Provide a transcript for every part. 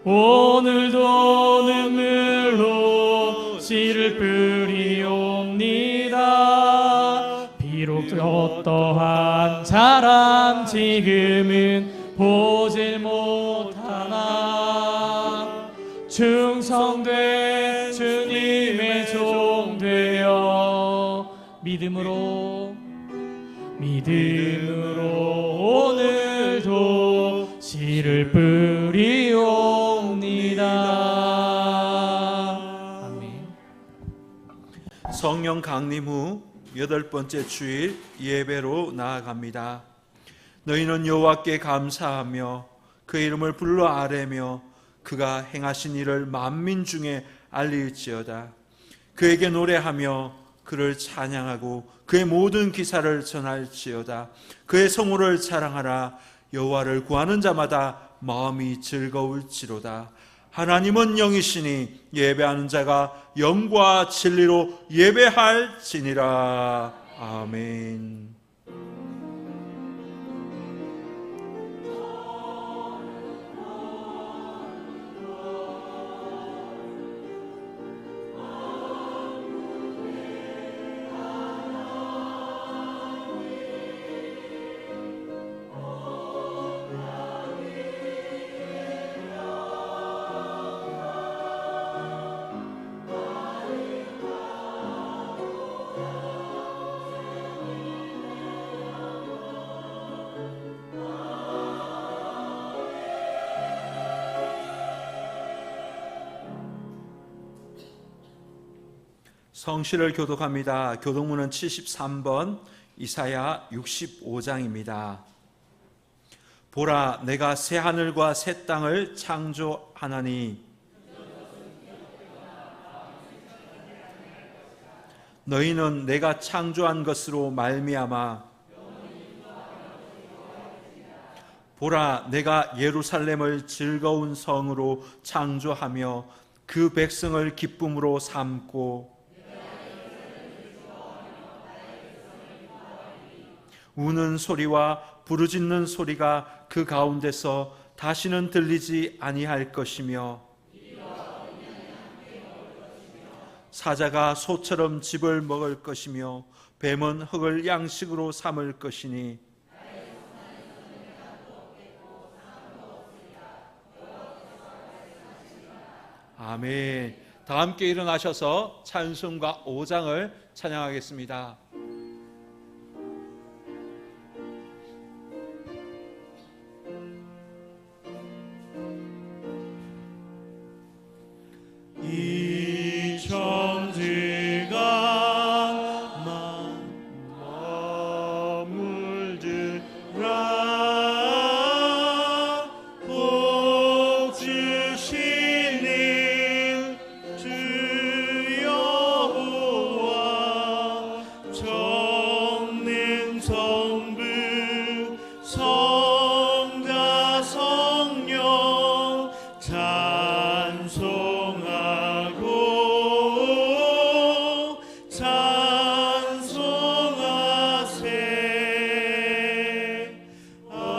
오늘도 눈물로 씨를 뿌리옵니다. 비록 어떠한 자랑 지금은 보질 못하나 충성돼 주님의 종 되어 믿음으로 오늘도 씨를 뿌리옵니다. 아멘. 성령 강림 후 8번째 주일 예배로 나아갑니다. 너희는 여호와께 감사하며 그 이름을 불러 아뢰며 그가 행하신 일을 만민 중에 알릴지어다. 그에게 노래하며 그를 찬양하고 그의 모든 기사를 전할지어다. 그의 성호를 자랑하라. 여호와를 구하는 자마다 마음이 즐거울지로다. 하나님은 영이시니 예배하는 자가 영과 진리로 예배할지니라. 아멘. 성시를 교독합니다. 교독문은 73번, 이사야 65장입니다. 보라, 내가 새 하늘과 새 땅을 창조하나니 너희는 내가 창조한 것으로 말미암아 보라, 내가 예루살렘을 즐거운 성으로 창조하며 그 백성을 기쁨으로 삼고 우는 소리와 부르짖는 소리가 그 가운데서 다시는 들리지 아니할 것이며 사자가 소처럼 즙을 먹을 것이며 뱀은 흙을 양식으로 삼을 것이니 아멘. 다 함께 일어나셔서 찬송가 5장을 찬양하겠습니다. 이 천지가 머물드라 복 주시는 주 여호와 전능 성부 성자 성령 찬송하세. 아멘.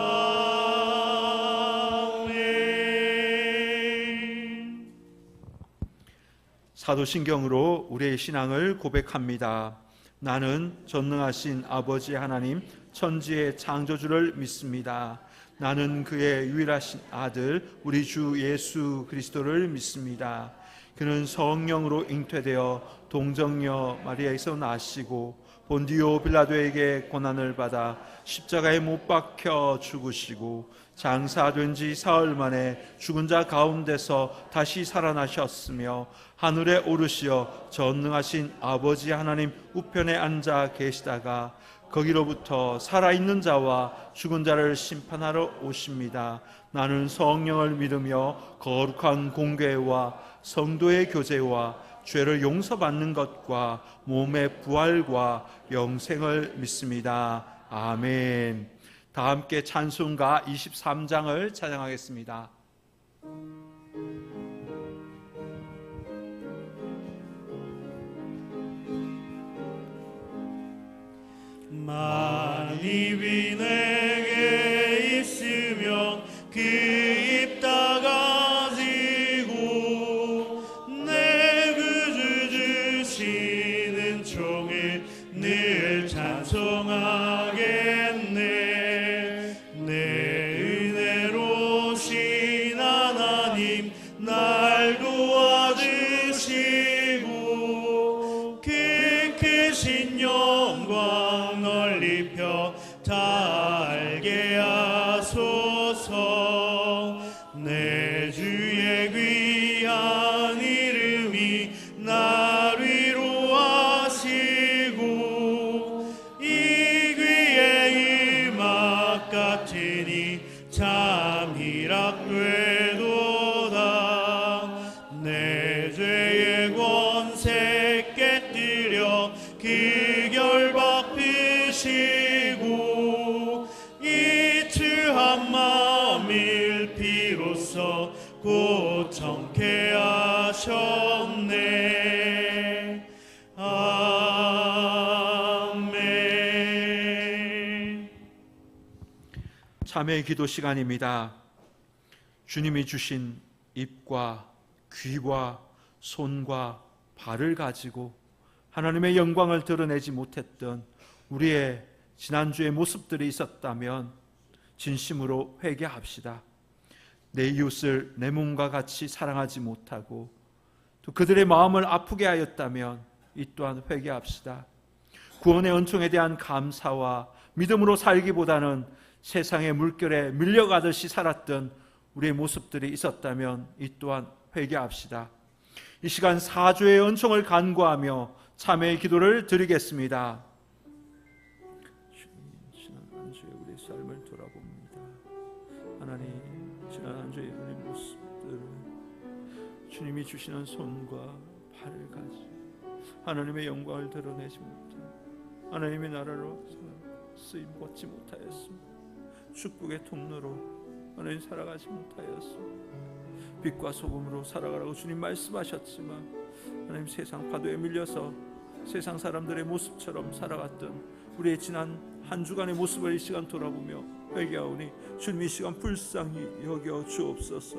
사도신경으로 우리의 신앙을 고백합니다. 나는 전능하신 아버지 하나님 천지의 창조주를 믿습니다. 나는 그의 유일하신 아들 우리 주 예수 그리스도를 믿습니다. 그는 성령으로 잉태되어 동정녀 마리아에서 나시고 본디오 빌라도에게 고난을 받아 십자가에 못 박혀 죽으시고 장사된 지 사흘 만에 죽은 자 가운데서 다시 살아나셨으며 하늘에 오르시어 전능하신 아버지 하나님 우편에 앉아 계시다가 거기로부터 살아있는 자와 죽은 자를 심판하러 오십니다. 나는 성령을 믿으며 거룩한 공회와 성도의 교제와 죄를 용서받는 것과 몸의 부활과 영생을 믿습니다. 아멘. 다 함께 찬송가 23장을 찬양하겠습니다. 만입이 내게 있으면 그 입 다 가지 종일 늘 찬송하겠네. 내 은혜로 신 하나님 날 도와주시고 그 크신 영광 널리 펴 다 알게 하소서. 내 주의 귀한 이름이 날 위로하시고 이 귀의 음악 같으니 참 희락되도다. 내 죄의 권세 깨뜨려 그 결박 피시고 이투한 마음을 비로소 곧 정케 하셨네. 아멘. 참회의 기도 시간입니다. 주님이 주신 입과 귀와 손과 발을 가지고 하나님의 영광을 드러내지 못했던 우리의 지난주의 모습들이 있었다면 진심으로 회개합시다. 내 이웃을 내 몸과 같이 사랑하지 못하고 또 그들의 마음을 아프게 하였다면 이 또한 회개합시다. 구원의 은총에 대한 감사와 믿음으로 살기보다는 세상의 물결에 밀려가듯이 살았던 우리의 모습들이 있었다면 이 또한 회개합시다. 이 시간 사주의 은총을 간구하며 참회의 기도를 드리겠습니다. 지난 한 주의 우리 삶을 돌아봅니다. 하나님, 지난 한 주의 우리 모습들을 주님이 주시는 손과 발을 가지고 하나님의 영광을 드러내지 못하고 하나님의 나라로 쓰임 받지 못하였습니다. 축복의 통로로 하나님 살아가지 못하였습니다. 빛과 소금으로 살아가라고 주님 말씀하셨지만 하나님 세상 파도에 밀려서 세상 사람들의 모습처럼 살아갔던 우리의 지난 한 주간의 모습을 이 시간 돌아보며 회개하오니 주님 이 시간 불쌍히 여겨 주옵소서.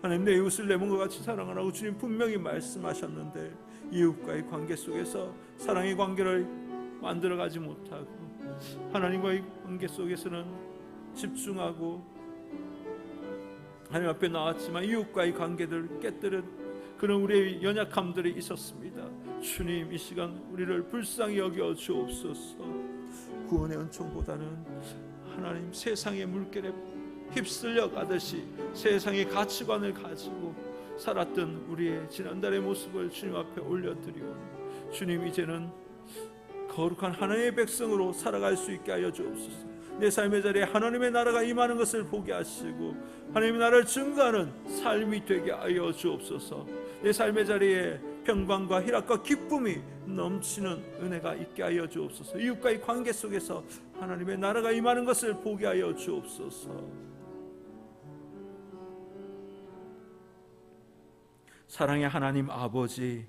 하나님, 내 이웃을 내 몸과 같이 사랑하라고 주님 분명히 말씀하셨는데 이웃과의 관계 속에서 사랑의 관계를 만들어가지 못하고 하나님과의 관계 속에서는 집중하고 하나님 앞에 나왔지만 이웃과의 관계를 깨뜨린 그런 우리의 연약함들이 있었습니다. 주님, 이 시간 우리를 불쌍히 여겨 주옵소서. 구원의 은총보다는 하나님 세상의 물결에 휩쓸려 가듯이 세상의 가치관을 가지고 살았던 우리의 지난달의 모습을 주님 앞에 올려드리오니 주님, 이제는 거룩한 하나님의 백성으로 살아갈 수 있게 하여 주옵소서. 내 삶의 자리에 하나님의 나라가 임하는 것을 보게 하시고 하나님의 나라를 증거하는 삶이 되게 하여 주옵소서. 내 삶의 자리에 평강과 희락과 기쁨이 넘치는 은혜가 있게 하여 주옵소서. 이웃과의 관계 속에서 하나님의 나라가 임하는 것을 보게 하여 주옵소서. 사랑의 하나님 아버지,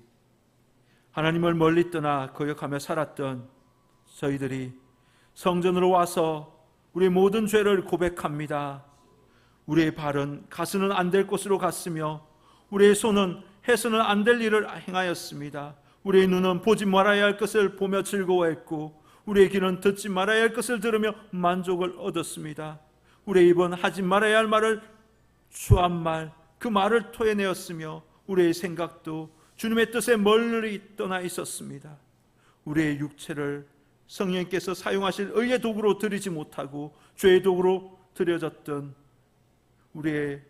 하나님을 멀리 떠나 거역하며 살았던 저희들이 성전으로 와서 우리의 모든 죄를 고백합니다. 우리의 발은 가서는 안 될 곳으로 갔으며 우리의 손은 해서는 안 될 일을 행하였습니다. 우리의 눈은 보지 말아야 할 것을 보며 즐거워했고 우리의 귀는 듣지 말아야 할 것을 들으며 만족을 얻었습니다. 우리의 입은 하지 말아야 할 말을 추한 말, 그 말을 토해내었으며 우리의 생각도 주님의 뜻에 멀리 떠나 있었습니다. 우리의 육체를 성령께서 사용하실 의의 도구로 드리지 못하고 죄의 도구로 드려졌던 우리의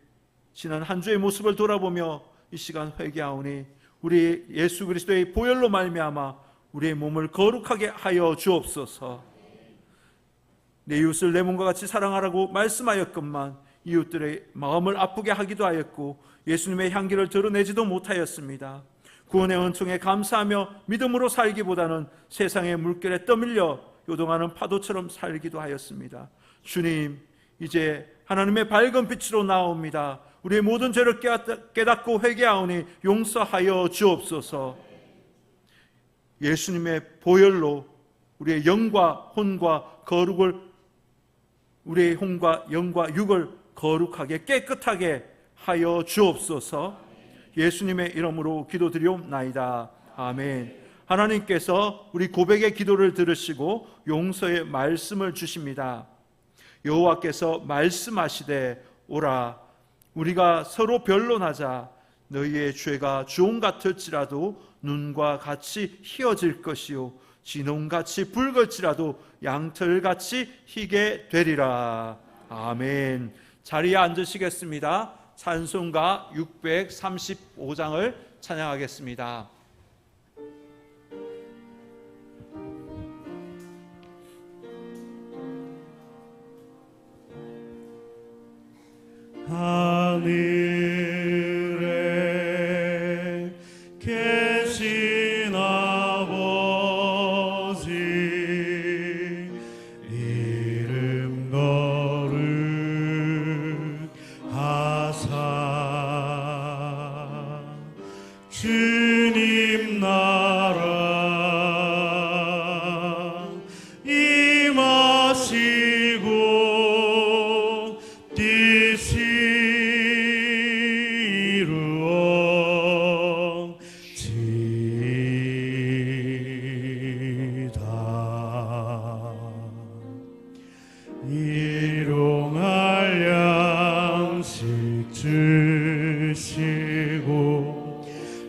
지난 한 주의 모습을 돌아보며 이 시간 회개하오니 우리 예수 그리스도의 보혈로 말미암아 우리의 몸을 거룩하게 하여 주옵소서. 내 이웃을 내 몸과 같이 사랑하라고 말씀하였건만 이웃들의 마음을 아프게 하기도 하였고 예수님의 향기를 드러내지도 못하였습니다. 구원의 은총에 감사하며 믿음으로 살기보다는 세상의 물결에 떠밀려 요동하는 파도처럼 살기도 하였습니다. 주님, 이제 하나님의 밝은 빛으로 나옵니다. 우리의 모든 죄를 깨닫고 회개하오니 용서하여 주옵소서. 예수님의 보혈로 우리의 영과 혼과 거룩을, 우리의 혼과 영과 육을 거룩하게 깨끗하게 하여 주옵소서. 예수님의 이름으로 기도드리옵나이다. 아멘. 하나님께서 우리 고백의 기도를 들으시고 용서의 말씀을 주십니다. 여호와께서 말씀하시되 오라 우리가 서로 변론하자. 너희의 죄가 주홍 같을지라도 눈과 같이 희어질 것이요 진홍같이 붉을지라도 양털같이 희게 되리라. 아멘. 자리에 앉으시겠습니다. 찬송가 635장을 찬양하겠습니다. 하늘에 계신 아버지 이름 거룩하사 주님 나라 임하시고 뜻이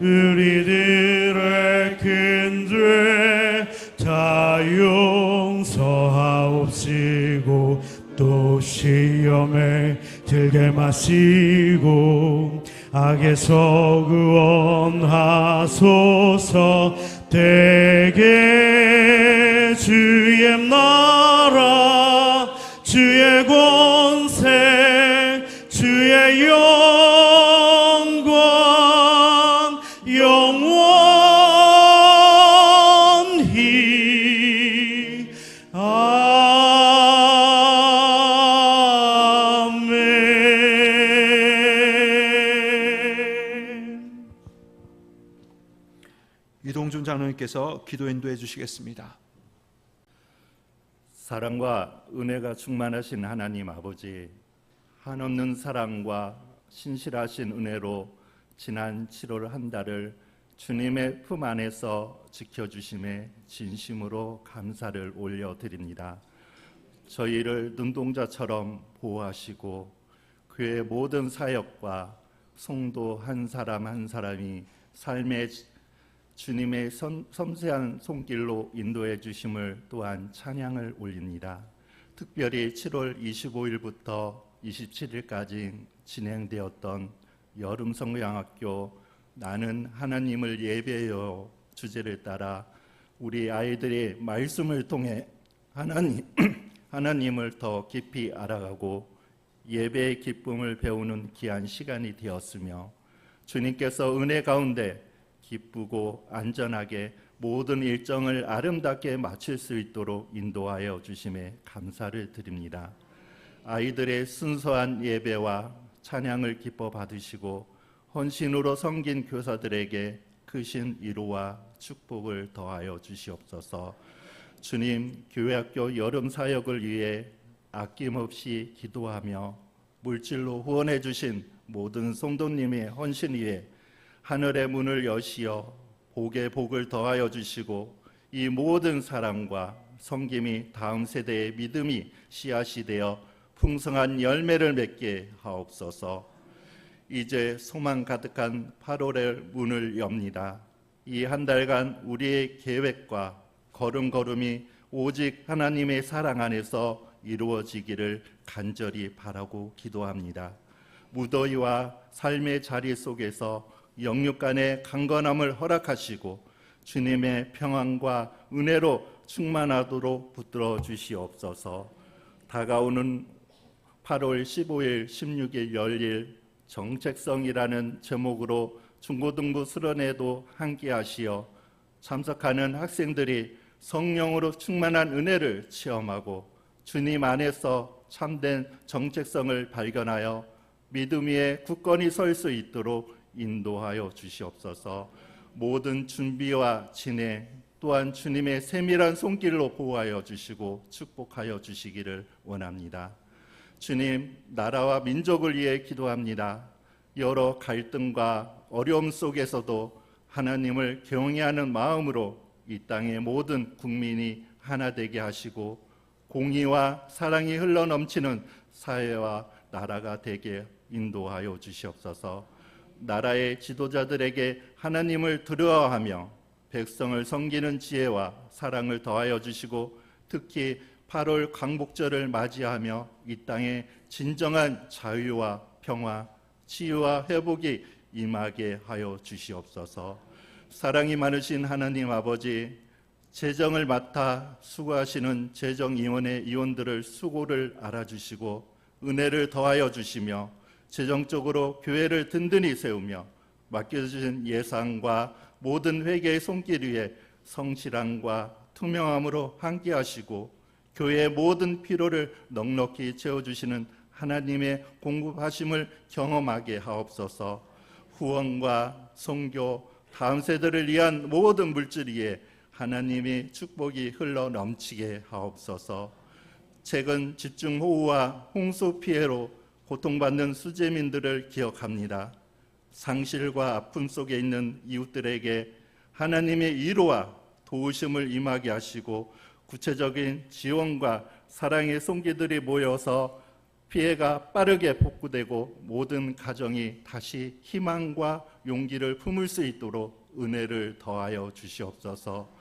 우리들의 큰 죄 다 용서하옵시고 또 시험에 들게 마시고 악에서 구원하소서. 대개 주의 나라 주의 권세 주의 영광 영원히 아멘. 이동준 장로님께서 기도 인도해 주시겠습니다. 사랑과 은혜가 충만하신 하나님 아버지, 한없는 사랑과 신실하신 은혜로 지난 7월 한 달을 주님의 품 안에서 지켜주심에 진심으로 감사를 올려드립니다. 저희를 눈동자처럼 보호하시고 교회 모든 사역과 성도 한 사람 한 사람이 삶의 주님의 섬세한 손길로 인도해 주심을 또한 찬양을 올립니다. 특별히 7월 25일부터 27일까지 진행되었던 여름성경학교 나는 하나님을 예배해요 주제를 따라 우리 아이들이 말씀을 통해 하나님을 더 깊이 알아가고 예배의 기쁨을 배우는 귀한 시간이 되었으며 주님께서 은혜 가운데 기쁘고 안전하게 모든 일정을 아름답게 마칠 수 있도록 인도하여 주심에 감사를 드립니다. 아이들의 순수한 예배와 찬양을 기뻐 받으시고 헌신으로 섬긴 교사들에게 크신 위로와 축복을 더하여 주시옵소서. 주님, 교회학교 여름 사역을 위해 아낌없이 기도하며 물질로 후원해 주신 모든 성도님의 헌신 위에 하늘의 문을 여시어 복에 복을 더하여 주시고 이 모든 사랑과 섬김이 다음 세대의 믿음이 씨앗이 되어 풍성한 열매를 맺게 하옵소서. 이제 소망 가득한 8월의 문을 엽니다. 이 한 달간 우리의 계획과 걸음걸음이 오직 하나님의 사랑 안에서 이루어지기를 간절히 바라고 기도합니다. 무더위와 삶의 자리 속에서 영육 간의 강건함을 허락하시고 주님의 평안과 은혜로 충만하도록 붙들어 주시옵소서. 다가오는 8월 15일, 16일 열릴 정체성이라는 제목으로 중고등부 수련회도 함께하시어 참석하는 학생들이 성령으로 충만한 은혜를 체험하고 주님 안에서 참된 정체성을 발견하여 믿음 위에 굳건히 설 수 있도록 인도하여 주시옵소서. 모든 준비와 진행 또한 주님의 세밀한 손길로 보호하여 주시고 축복하여 주시기를 원합니다. 주님, 나라와 민족을 위해 기도합니다. 여러 갈등과 어려움 속에서도 하나님을 경외하는 마음으로 이 땅의 모든 국민이 하나 되게 하시고 공의와 사랑이 흘러 넘치는 사회와 나라가 되게 인도하여 주시옵소서. 나라의 지도자들에게 하나님을 두려워하며 백성을 섬기는 지혜와 사랑을 더하여 주시고 특히 8월 광복절을 맞이하며 이 땅에 진정한 자유와 평화, 치유와 회복이 임하게 하여 주시옵소서. 사랑이 많으신 하나님 아버지, 재정을 맡아 수고하시는 재정위원회 위원들을 수고를 알아주시고 은혜를 더하여 주시며 재정적으로 교회를 든든히 세우며 맡겨주신 예산과 모든 회개의 손길 위에 성실함과 투명함으로 함께하시고 교회의 모든 필요를 넉넉히 채워주시는 하나님의 공급하심을 경험하게 하옵소서. 후원과 선교, 다음 세대를 위한 모든 물질 위에 하나님의 축복이 흘러 넘치게 하옵소서. 최근 집중호우와 홍수 피해로 고통받는 수재민들을 기억합니다. 상실과 아픔 속에 있는 이웃들에게 하나님의 위로와 도우심을 임하게 하시고 구체적인 지원과 사랑의 손길들이 모여서 피해가 빠르게 복구되고 모든 가정이 다시 희망과 용기를 품을 수 있도록 은혜를 더하여 주시옵소서.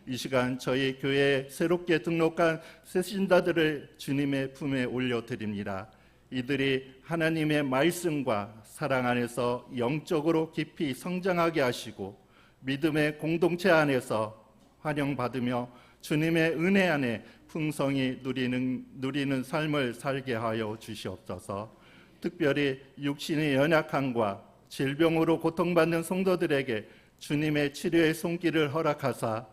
이 시간 저희 교회에 새롭게 등록한 새신자들을 주님의 품에 올려드립니다. 이들이 하나님의 말씀과 사랑 안에서 영적으로 깊이 성장하게 하시고 믿음의 공동체 안에서 환영받으며 주님의 은혜 안에 풍성히 누리는 삶을 살게 하여 주시옵소서. 특별히 육신의 연약함과 질병으로 고통받는 성도들에게 주님의 치료의 손길을 허락하사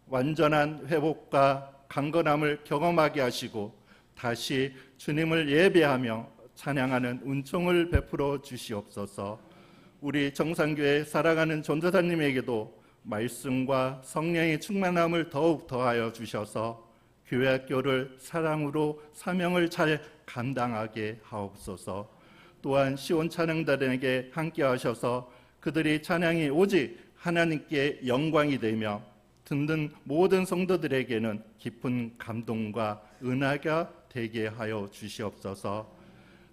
완전한 회복과 강건함을 경험하게 하시고 다시 주님을 예배하며 찬양하는 은총을 베풀어 주시옵소서. 우리 정상교회 사랑하는 전도사님에게도 말씀과 성령의 충만함을 더욱 더하여 주셔서 교회 학교를 사랑으로 사명을 잘 감당하게 하옵소서. 또한 시온 찬양단에게 함께 하셔서 그들이 찬양이 오직 하나님께 영광이 되며 듣는 모든 성도들에게는 깊은 감동과 은혜가 되게 하여 주시옵소서.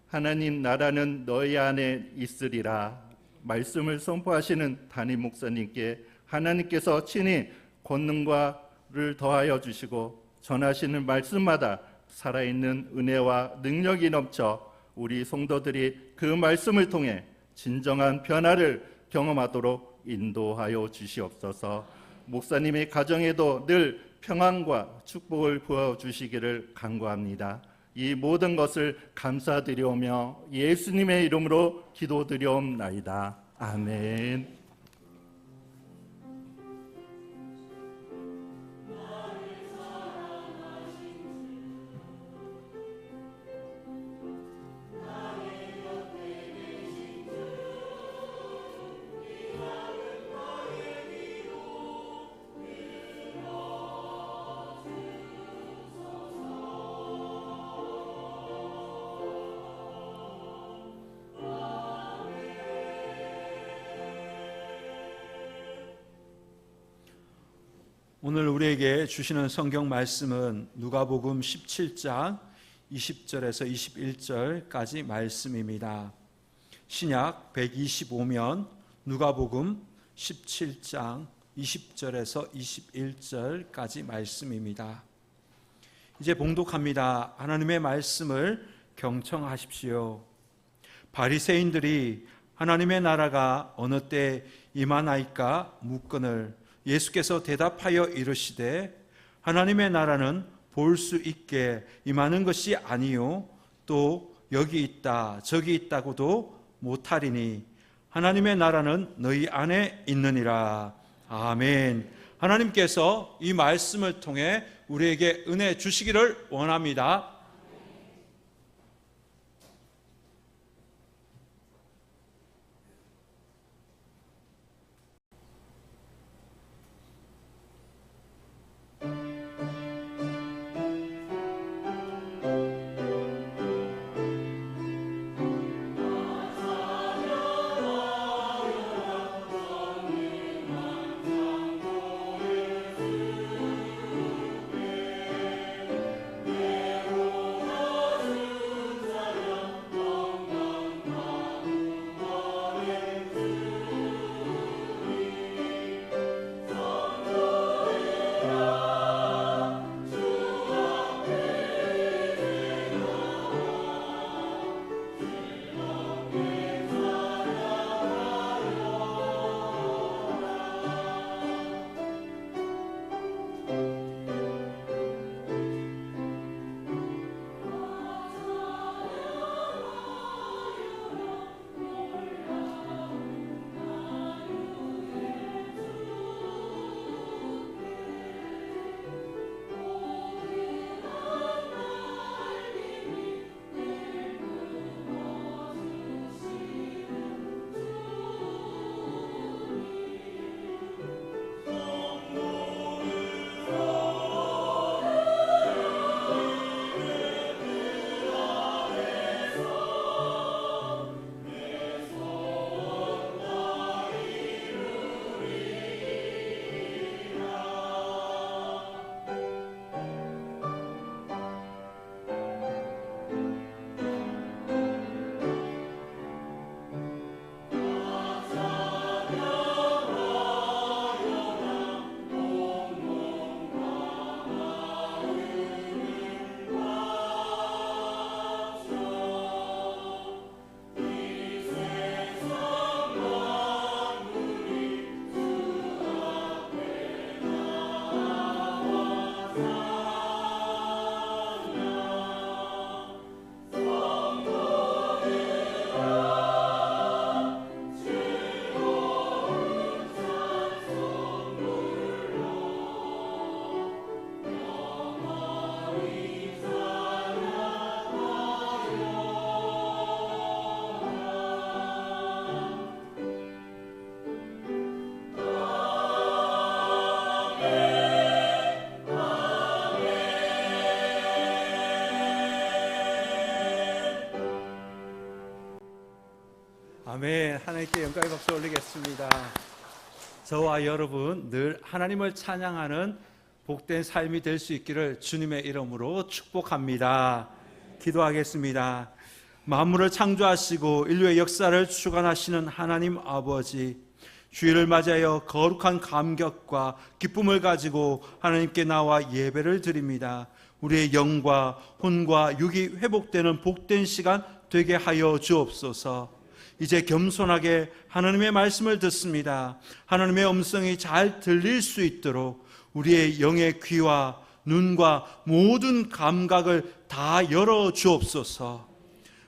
하나님 나라는 너희 안에 있으리라 말씀을 선포하시는 담임 목사님께 하나님께서 친히 권능과를 더하여 주시고 전하시는 말씀마다 살아있는 은혜와 능력이 넘쳐 우리 성도들이 그 말씀을 통해 진정한 변화를 경험하도록 인도하여 주시옵소서. 목사님의 가정에도 늘 평안과 축복을 부어주시기를 간구합니다. 이 모든 것을 감사드리오며 예수님의 이름으로 기도드리옵나이다. 아멘. 오늘 우리에게 주시는 성경 말씀은 누가복음 17장 20절에서 21절까지 말씀입니다. 신약 125면 누가복음 17장 20절에서 21절까지 말씀입니다. 이제 봉독합니다. 하나님의 말씀을 경청하십시오. 바리새인들이 하나님의 나라가 어느 때 임하나이까 묻거늘 예수께서 대답하여 이르시되 하나님의 나라는 볼 수 있게 임하는 것이 아니요 또 여기 있다 저기 있다고도 못하리니 하나님의 나라는 너희 안에 있느니라. 아멘. 하나님께서 이 말씀을 통해 우리에게 은혜 주시기를 원합니다. 아멘. 하나님께 영광의 박수 올리겠습니다. 저와 여러분 늘 하나님을 찬양하는 복된 삶이 될 수 있기를 주님의 이름으로 축복합니다. 기도하겠습니다. 만물을 창조하시고 인류의 역사를 주관하시는 하나님 아버지, 주일을 맞이하여 거룩한 감격과 기쁨을 가지고 하나님께 나와 예배를 드립니다. 우리의 영과 혼과 육이 회복되는 복된 시간 되게 하여 주옵소서. 이제 겸손하게 하나님의 말씀을 듣습니다. 하나님의 음성이 잘 들릴 수 있도록 우리의 영의 귀와 눈과 모든 감각을 다 열어 주옵소서.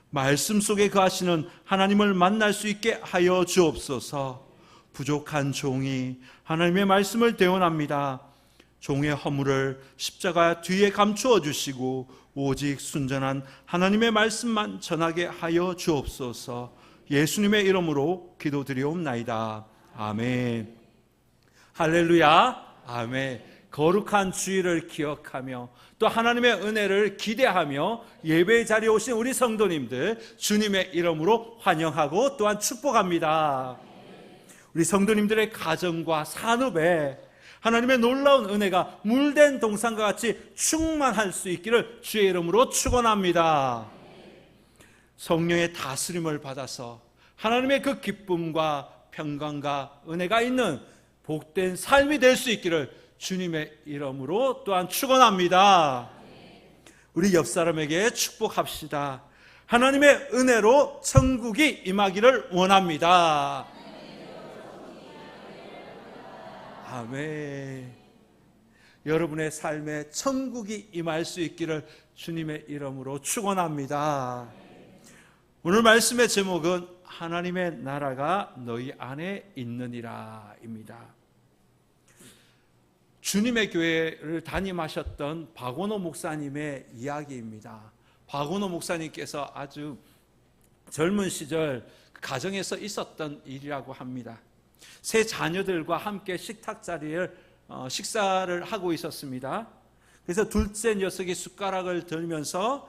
말씀 속에 거하시는 하나님을 만날 수 있게 하여 주옵소서. 부족한 종이 하나님의 말씀을 대원합니다. 종의 허물을 십자가 뒤에 감추어 주시고 오직 순전한 하나님의 말씀만 전하게 하여 주옵소서. 예수님의 이름으로 기도드리옵나이다. 아멘. 할렐루야. 아멘. 거룩한 주일을 기억하며 또 하나님의 은혜를 기대하며 예배의 자리에 오신 우리 성도님들 주님의 이름으로 환영하고 또한 축복합니다. 우리 성도님들의 가정과 산업에 하나님의 놀라운 은혜가 물된 동산과 같이 충만할 수 있기를 주의 이름으로 축원합니다. 성령의 다스림을 받아서 하나님의 그 기쁨과 평강과 은혜가 있는 복된 삶이 될 수 있기를 주님의 이름으로 또한 축원합니다. 우리 옆 사람에게 축복합시다. 하나님의 은혜로 천국이 임하기를 원합니다. 아멘. 여러분의 삶에 천국이 임할 수 있기를 주님의 이름으로 축원합니다. 오늘 말씀의 제목은 하나님의 나라가 너희 안에 있느니라입니다. 주님의 교회를 담임하셨던 박원호 목사님의 이야기입니다. 박원호 목사님께서 아주 젊은 시절 가정에서 있었던 일이라고 합니다. 세 자녀들과 함께 식탁 자리에 식사를 하고 있었습니다. 그래서 둘째 녀석이 숟가락을 들면서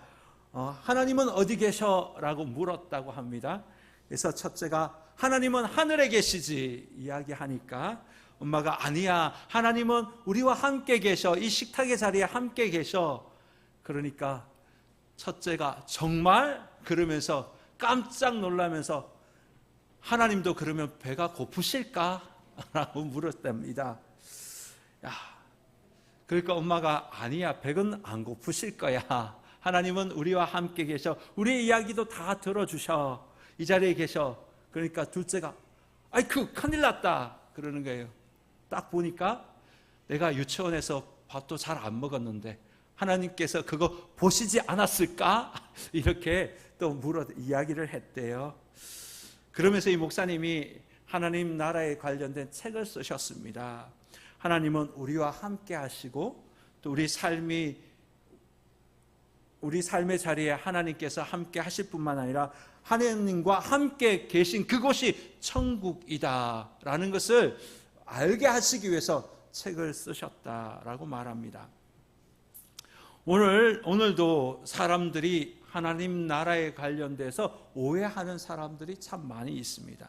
하나님은 어디 계셔? 라고 물었다고 합니다. 그래서 첫째가 하나님은 하늘에 계시지 이야기하니까 엄마가 아니야, 하나님은 우리와 함께 계셔, 이 식탁의 자리에 함께 계셔. 그러니까 첫째가 정말? 그러면서 깜짝 놀라면서 하나님도 그러면 배가 고프실까? 라고 물었답니다. 야, 그러니까 엄마가 아니야, 배는 안 고프실 거야. 하나님은 우리와 함께 계셔. 우리의 이야기도 다 들어주셔. 이 자리에 계셔. 그러니까 둘째가 아이쿠 큰일 났다 그러는 거예요. 딱 보니까 내가 유치원에서 밥도 잘 안 먹었는데 하나님께서 그거 보시지 않았을까? 이렇게 또 이야기를 했대요. 그러면서 이 목사님이 하나님 나라에 관련된 책을 쓰셨습니다. 하나님은 우리와 함께 하시고 또 우리 삶의 자리에 하나님께서 함께 하실 뿐만 아니라 하나님과 함께 계신 그곳이 천국이다라는 것을 알게 하시기 위해서 책을 쓰셨다라고 말합니다. 오늘도 사람들이 하나님 나라에 관련돼서 오해하는 사람들이 참 많이 있습니다.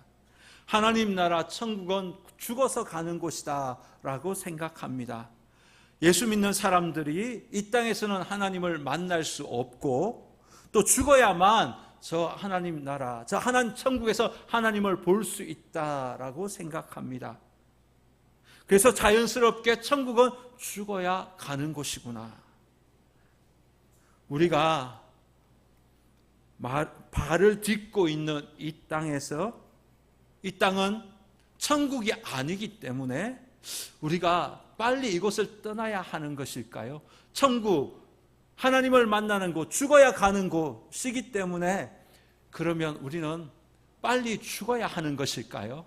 하나님 나라 천국은 죽어서 가는 곳이다 라고 생각합니다. 예수 믿는 사람들이 이 땅에서는 하나님을 만날 수 없고 또 죽어야만 저 하나님 나라, 저 하나님 천국에서 하나님을 볼 수 있다라고 생각합니다. 그래서 자연스럽게 천국은 죽어야 가는 곳이구나. 우리가 발을 딛고 있는 이 땅에서 이 땅은 천국이 아니기 때문에 우리가 빨리 이곳을 떠나야 하는 것일까요? 천국, 하나님을 만나는 곳, 죽어야 가는 곳이기 때문에 그러면 우리는 빨리 죽어야 하는 것일까요?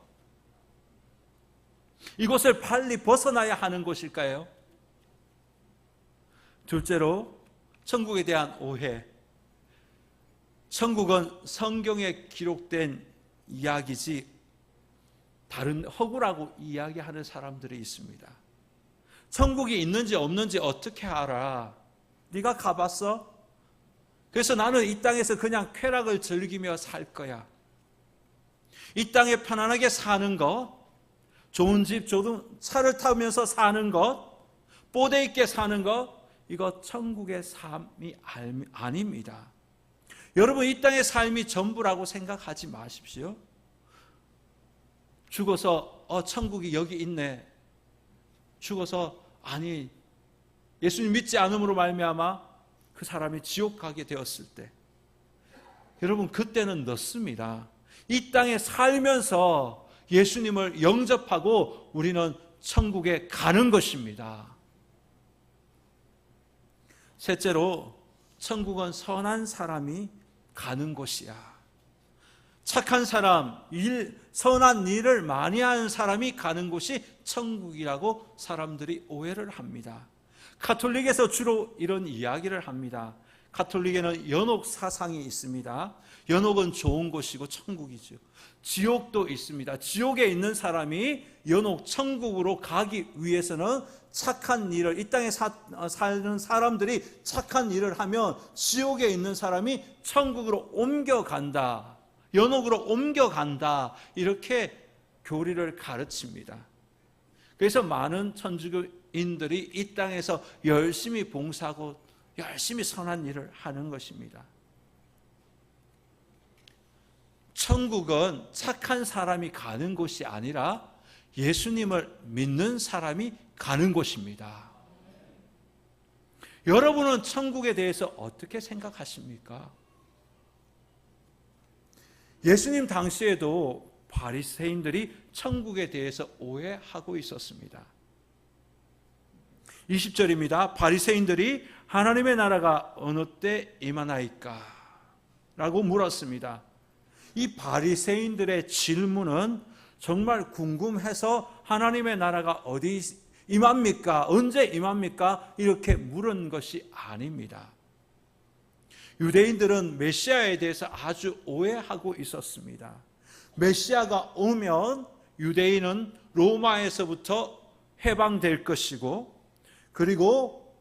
이곳을 빨리 벗어나야 하는 곳일까요? 둘째로 천국에 대한 오해. 천국은 성경에 기록된 이야기지 다른 허구라고 이야기하는 사람들이 있습니다. 천국이 있는지 없는지 어떻게 알아? 네가 가봤어? 그래서 나는 이 땅에서 그냥 쾌락을 즐기며 살 거야. 이 땅에 편안하게 사는 것, 좋은 집, 좋은 차를 타면서 사는 것, 뽀대 있게 사는 것, 이거 천국의 삶이 아닙니다. 여러분, 이 땅의 삶이 전부라고 생각하지 마십시오. 죽어서 천국이 여기 있네. 죽어서 아니 예수님 믿지 않음으로 말미암아 그 사람이 지옥 가게 되었을 때, 여러분 그때는 늦습니다. 이 땅에 살면서 예수님을 영접하고 우리는 천국에 가는 것입니다. 셋째로, 천국은 선한 사람이 가는 곳이야. 착한 사람, 선한 일을 많이 하는 사람이 가는 곳이 천국이라고 사람들이 오해를 합니다. 가톨릭에서 주로 이런 이야기를 합니다. 가톨릭에는 연옥 사상이 있습니다. 연옥은 좋은 곳이고 천국이죠. 지옥도 있습니다. 지옥에 있는 사람이 연옥 천국으로 가기 위해서는 착한 일을, 이 땅에 사는 사람들이 착한 일을 하면 지옥에 있는 사람이 천국으로 옮겨간다, 연옥으로 옮겨간다, 이렇게 교리를 가르칩니다. 그래서 많은 천주교인들이 이 땅에서 열심히 봉사하고 열심히 선한 일을 하는 것입니다. 천국은 착한 사람이 가는 곳이 아니라 예수님을 믿는 사람이 가는 곳입니다. 여러분은 천국에 대해서 어떻게 생각하십니까? 예수님 당시에도 바리새인들이 천국에 대해서 오해하고 있었습니다. 20절입니다. 바리새인들이 하나님의 나라가 어느 때 임하나이까? 라고 물었습니다. 이 바리새인들의 질문은 정말 궁금해서 하나님의 나라가 어디 임합니까? 언제 임합니까? 이렇게 물은 것이 아닙니다. 유대인들은 메시아에 대해서 아주 오해하고 있었습니다. 메시아가 오면 유대인은 로마에서부터 해방될 것이고, 그리고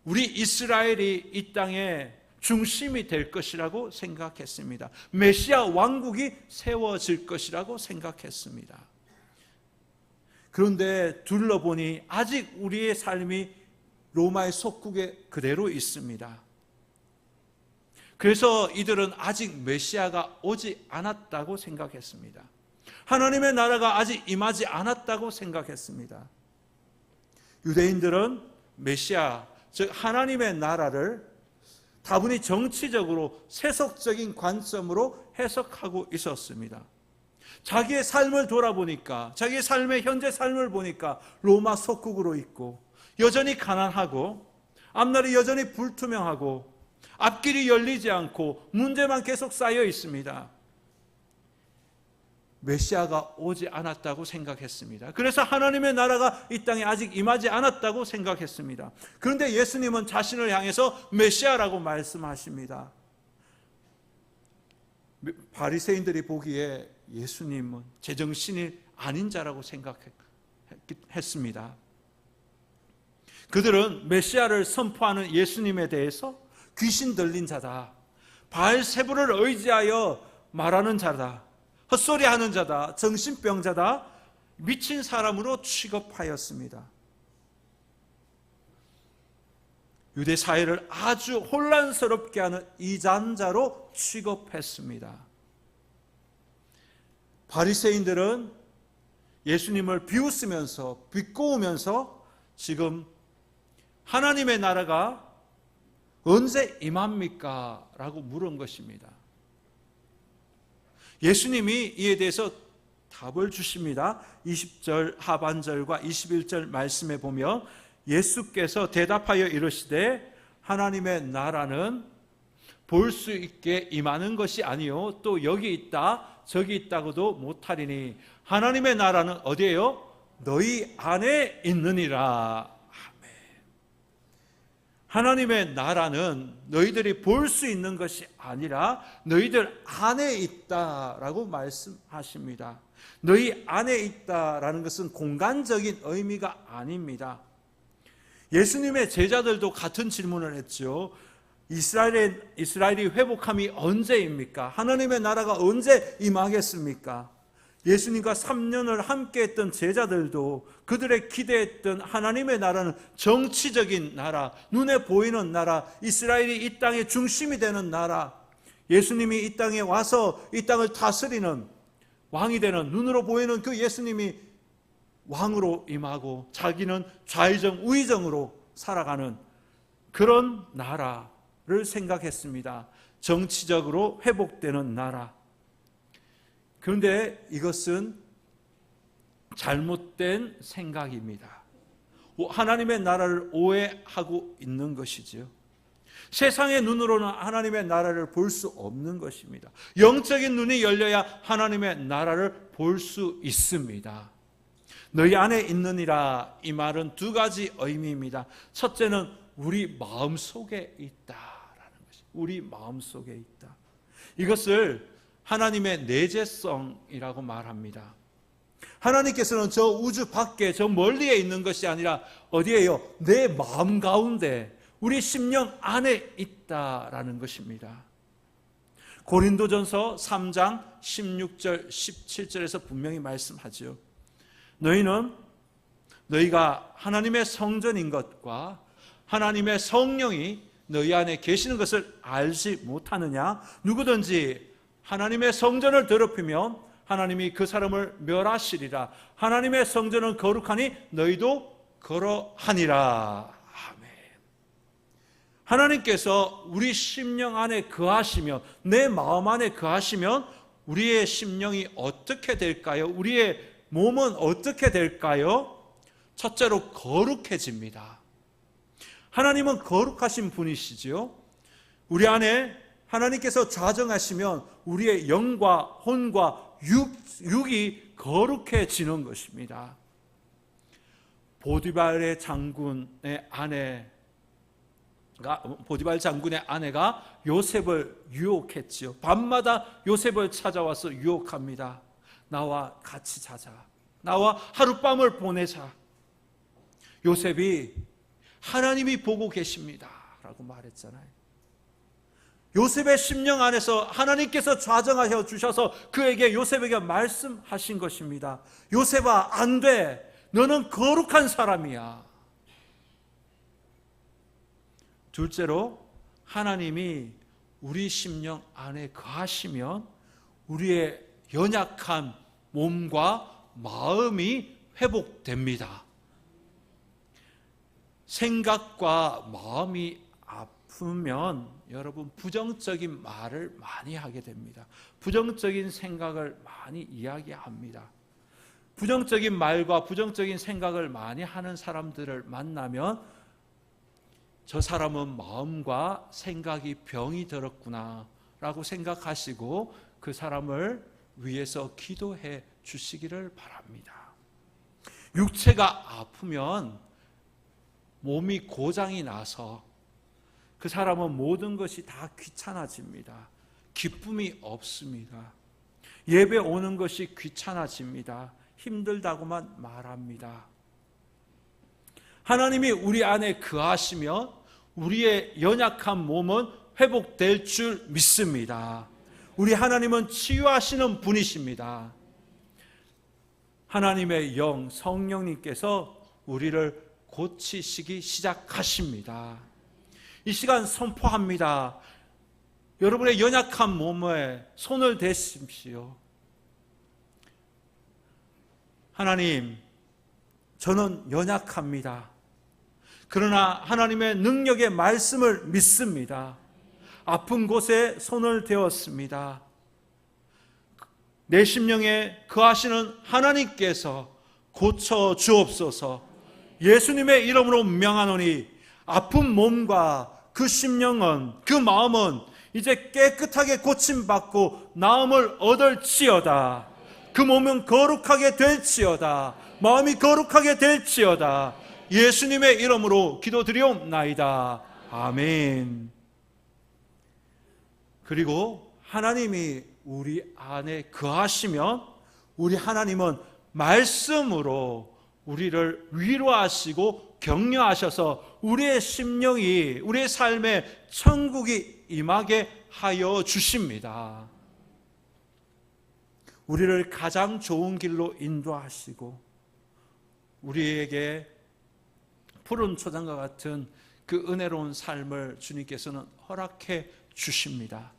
우리 이스라엘이 이 땅에 중심이 될 것이라고 생각했습니다. 메시아 왕국이 세워질 것이라고 생각했습니다. 그런데 둘러보니 아직 우리의 삶이 로마의 속국에 그대로 있습니다. 그래서 이들은 아직 메시아가 오지 않았다고 생각했습니다. 하나님의 나라가 아직 임하지 않았다고 생각했습니다. 유대인들은 메시아, 즉 하나님의 나라를 다분히 정치적으로 세속적인 관점으로 해석하고 있었습니다. 자기의 삶을 돌아보니까, 자기의 삶의 현재 삶을 보니까 로마 속국으로 있고, 여전히 가난하고, 앞날이 여전히 불투명하고, 앞길이 열리지 않고 문제만 계속 쌓여 있습니다. 메시아가 오지 않았다고 생각했습니다. 그래서 하나님의 나라가 이 땅에 아직 임하지 않았다고 생각했습니다. 그런데 예수님은 자신을 향해서 메시아라고 말씀하십니다. 바리새인들이 보기에 예수님은 제정신이 아닌 자라고 생각했습니다. 그들은 메시아를 선포하는 예수님에 대해서 귀신 들린 자다, 바알세불을 의지하여 말하는 자다, 헛소리하는 자다, 정신병자다, 미친 사람으로 취급하였습니다. 유대 사회를 아주 혼란스럽게 하는 이단자로 취급했습니다. 바리새인들은 예수님을 비웃으면서 비꼬으면서 지금 하나님의 나라가 언제 임합니까? 라고 물은 것입니다. 예수님이 이에 대해서 답을 주십니다. 20절 하반절과 21절 말씀에 보면 예수께서 대답하여 이르시되 하나님의 나라는 볼 수 있게 임하는 것이 아니요 또 여기 있다 저기 있다고도 못하리니 하나님의 나라는 어디에요? 너희 안에 있느니라. 하나님의 나라는 너희들이 볼 수 있는 것이 아니라 너희들 안에 있다라고 말씀하십니다. 너희 안에 있다라는 것은 공간적인 의미가 아닙니다. 예수님의 제자들도 같은 질문을 했죠. 이스라엘이 회복함이 언제입니까? 하나님의 나라가 언제 임하겠습니까? 예수님과 3년을 함께했던 제자들도 그들의 기대했던 하나님의 나라는 정치적인 나라, 눈에 보이는 나라, 이스라엘이 이 땅의 중심이 되는 나라, 예수님이 이 땅에 와서 이 땅을 다스리는 왕이 되는, 눈으로 보이는 그 예수님이 왕으로 임하고 자기는 좌의정 우의정으로 살아가는 그런 나라를 생각했습니다. 정치적으로 회복되는 나라. 그런데 이것은 잘못된 생각입니다. 하나님의 나라를 오해하고 있는 것이지요. 세상의 눈으로는 하나님의 나라를 볼 수 없는 것입니다. 영적인 눈이 열려야 하나님의 나라를 볼 수 있습니다. 너희 안에 있느니라, 이 말은 두 가지 의미입니다. 첫째는 우리 마음속에 있다라는 것입니다. 우리 마음속에 있다. 이것을 하나님의 내재성이라고 말합니다. 하나님께서는 저 우주 밖에, 저 멀리에 있는 것이 아니라 어디에요? 내 마음 가운데, 우리 심령 안에 있다라는 것입니다. 고린도전서 3장 16절 17절에서 분명히 말씀하죠. 너희가 하나님의 성전인 것과 하나님의 성령이 너희 안에 계시는 것을 알지 못하느냐? 누구든지 하나님의 성전을 더럽히면 하나님이 그 사람을 멸하시리라. 하나님의 성전은 거룩하니 너희도 그러하니라. 아멘. 하나님께서 우리 심령 안에 거하시면, 내 마음 안에 거하시면 우리의 심령이 어떻게 될까요? 우리의 몸은 어떻게 될까요? 첫째로 거룩해집니다. 하나님은 거룩하신 분이시지요. 우리 안에 하나님께서 좌정하시면 우리의 영과 혼과 육이 거룩해지는 것입니다. 보디발 장군의 아내가 요셉을 유혹했지요. 밤마다 요셉을 찾아와서 유혹합니다. 나와 같이 자자. 나와 하룻밤을 보내자. 요셉이 하나님이 보고 계십니다 라고 말했잖아요. 요셉의 심령 안에서 하나님께서 좌정하여 주셔서 그에게, 요셉에게 말씀하신 것입니다. 요셉아, 안 돼. 너는 거룩한 사람이야. 둘째로, 하나님이 우리 심령 안에 거하시면 우리의 연약한 몸과 마음이 회복됩니다. 생각과 마음이 아프면 여러분 부정적인 말을 많이 하게 됩니다. 부정적인 생각을 많이 이야기합니다. 부정적인 말과 부정적인 생각을 많이 하는 사람들을 만나면 저 사람은 마음과 생각이 병이 들었구나 라고 생각하시고 그 사람을 위해서 기도해 주시기를 바랍니다. 육체가 아프면 몸이 고장이 나서 그 사람은 모든 것이 다 귀찮아집니다. 기쁨이 없습니다. 예배 오는 것이 귀찮아집니다. 힘들다고만 말합니다. 하나님이 우리 안에 거하시면 우리의 연약한 몸은 회복될 줄 믿습니다. 우리 하나님은 치유하시는 분이십니다. 하나님의 영, 성령님께서 우리를 고치시기 시작하십니다. 이 시간 선포합니다. 여러분의 연약한 몸에 손을 대십시오. 하나님, 저는 연약합니다. 그러나 하나님의 능력의 말씀을 믿습니다. 아픈 곳에 손을 대었습니다. 내 심령에 거하시는 하나님께서 고쳐 주옵소서. 예수님의 이름으로 명하노니 아픈 몸과 그 심령은, 그 마음은 이제 깨끗하게 고침받고 나음을 얻을지어다. 그 몸은 거룩하게 될지어다. 마음이 거룩하게 될지어다. 예수님의 이름으로 기도드리옵나이다. 아멘. 그리고 하나님이 우리 안에 거하시면 우리 하나님은 말씀으로 우리를 위로하시고 격려하셔서 우리의 심령이, 우리의 삶에 천국이 임하게 하여 주십니다. 우리를 가장 좋은 길로 인도하시고 우리에게 푸른 초장과 같은 그 은혜로운 삶을 주님께서는 허락해 주십니다.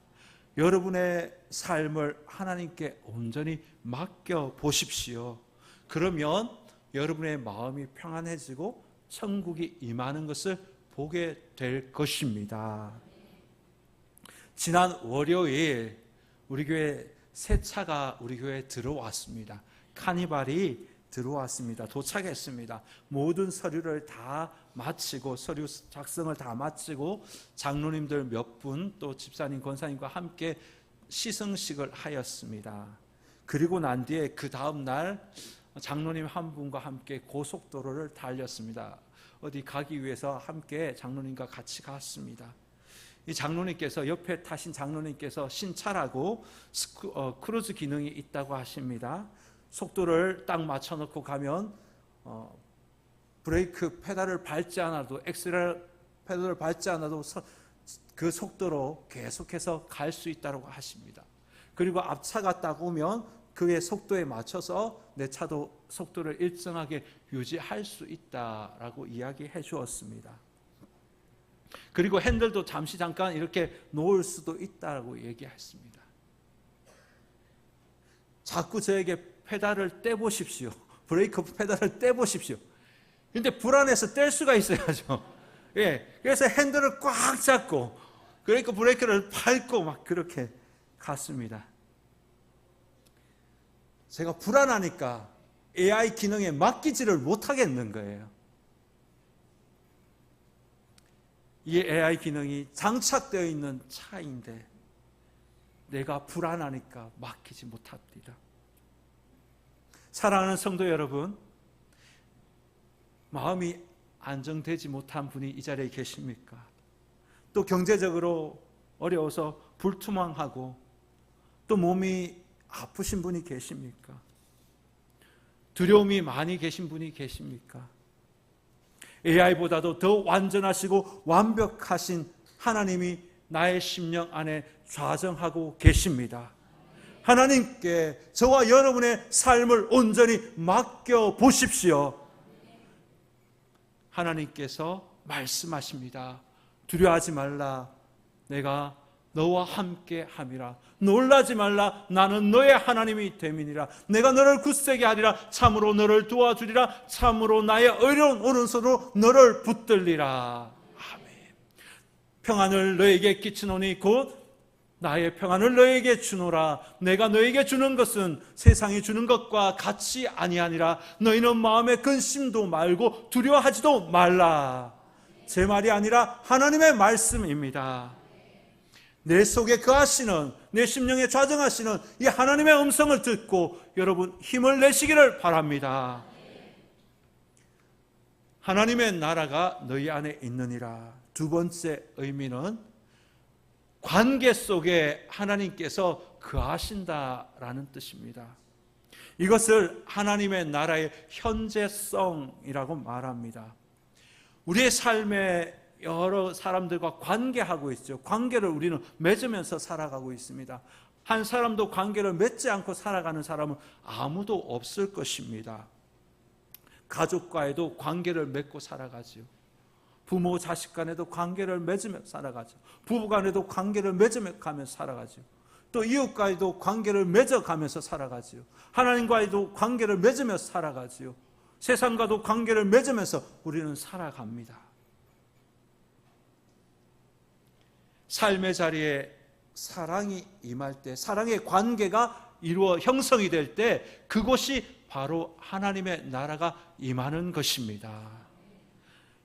여러분의 삶을 하나님께 온전히 맡겨 보십시오. 그러면 여러분의 마음이 평안해지고 천국이 임하는 것을 보게 될 것입니다. 지난 월요일 우리 교회 새 차가 우리 교회에 들어왔습니다. 카니발이 들어왔습니다. 도착했습니다. 모든 서류를 다 마치고 서류 작성을 다 마치고 장로님들 몇 분 또 집사님 권사님과 함께 시승식을 하였습니다. 그리고 난 뒤에 그 다음 날 장로님 한 분과 함께 고속도로를 달렸습니다. 어디 가기 위해서 함께 장로님과 같이 갔습니다. 이 장로님께서 옆에 타신 장로님께서 신차라고 크루즈 기능이 있다고 하십니다. 속도를 딱 맞춰놓고 가면 브레이크 페달을 밟지 않아도 엑셀 페달을 밟지 않아도 그 속도로 계속해서 갈 수 있다고 하십니다. 그리고 앞차가 딱 오면 그의 속도에 맞춰서 내 차도 속도를 일정하게 유지할 수 있다라고 이야기해 주었습니다. 그리고 핸들도 잠깐 이렇게 놓을 수도 있다고 얘기했습니다. 자꾸 저에게 페달을 떼보십시오. 브레이크 페달을 떼보십시오. 근데 불안해서 뗄 수가 있어야죠. 예, 그래서 핸들을 꽉 잡고 그러니까 브레이크를 밟고 막 그렇게 갔습니다. 제가 불안하니까 AI 기능에 맡기지를 못하겠는 거예요. 이 AI 기능이 장착되어 있는 차인데 내가 불안하니까 맡기지 못합니다. 사랑하는 성도 여러분, 마음이 안정되지 못한 분이 이 자리에 계십니까? 또 경제적으로 어려워서 불투망하고 또 몸이 아프신 분이 계십니까? 두려움이 많이 계신 분이 계십니까? AI보다도 더 완전하시고 완벽하신 하나님이 나의 심령 안에 좌정하고 계십니다. 하나님께 저와 여러분의 삶을 온전히 맡겨 보십시오. 하나님께서 말씀하십니다. 두려워하지 말라. 내가 너와 함께 함이라. 놀라지 말라. 나는 너의 하나님이 됨이니라. 내가 너를 굳세게 하리라. 참으로 너를 도와주리라. 참으로 나의 의로운 오른손으로 너를 붙들리라. 아멘. 평안을 너에게 끼치노니 곧 나의 평안을 너에게 주노라. 내가 너에게 주는 것은 세상이 주는 것과 같이 아니하니라. 너희는 마음에 근심도 말고 두려워하지도 말라. 제 말이 아니라 하나님의 말씀입니다. 내 속에 거하시는, 내 심령에 좌정하시는 이 하나님의 음성을 듣고 여러분 힘을 내시기를 바랍니다. 하나님의 나라가 너희 안에 있느니라. 두 번째 의미는 관계 속에 하나님께서 거하신다라는 뜻입니다. 이것을 하나님의 나라의 현재성이라고 말합니다. 우리의 삶에 여러 사람들과 관계하고 있죠. 관계를 우리는 맺으면서 살아가고 있습니다. 한 사람도 관계를 맺지 않고 살아가는 사람은 아무도 없을 것입니다. 가족과에도 관계를 맺고 살아가죠. 부모 자식 간에도 관계를 맺으며 살아가죠. 부부 간에도 관계를 맺으며 가면서 살아가죠. 또 이웃과에도 관계를 맺어가면서 살아가죠. 하나님과에도 관계를 맺으며 살아가죠. 세상과도 관계를 맺으면서 우리는 살아갑니다. 삶의 자리에 사랑이 임할 때, 사랑의 관계가 이루어 형성이 될 때 그곳이 바로 하나님의 나라가 임하는 것입니다.